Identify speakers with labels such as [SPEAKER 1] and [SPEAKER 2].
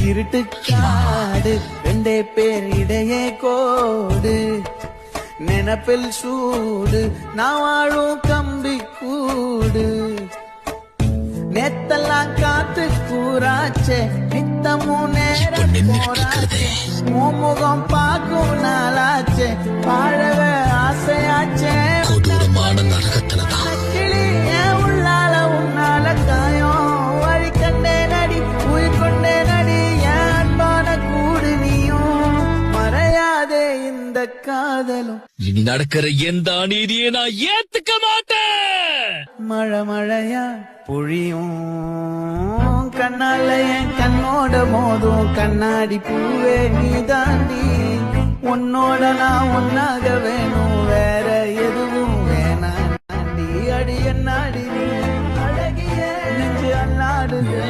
[SPEAKER 1] இருட்டு காடு ரெண்டே பேர் இடையே கோடு நினப்பில் சூடு நான் வாழும் கம்பி கூடு நேத்தெல்லாம் காத்து கூறாச்சே நித்தமும் நேரம் போராச்சே முகம் பார்க்கும் நாளாச்சே வாழவே ஆசையாச்சே
[SPEAKER 2] கொடூரமான நரகத்துலதான்
[SPEAKER 1] கிளி ஏன் உள்ளால உன்னால காயம் வழி கண்டே நடி உயிர் கொண்டே நடி ஏன் அன்பான கூடு நீயும் மறையாதே இந்த காதலும்
[SPEAKER 2] இனி நடக்கிற எந்த அநீதியை நான் ஏத்துக்க மாட்டேன்.
[SPEAKER 1] மழை மழையா பொழியும் கண்ணால என் கண்ணோட மோதும் கண்ணாடி பூவே நீ தாண்டி உன்னோட நான் ஒன்னாக வேணும் வேற எதுவும் வேணாம் தாண்டி அடி என்னாடி நீ அழகிய நெஞ்சு அல்லாடுது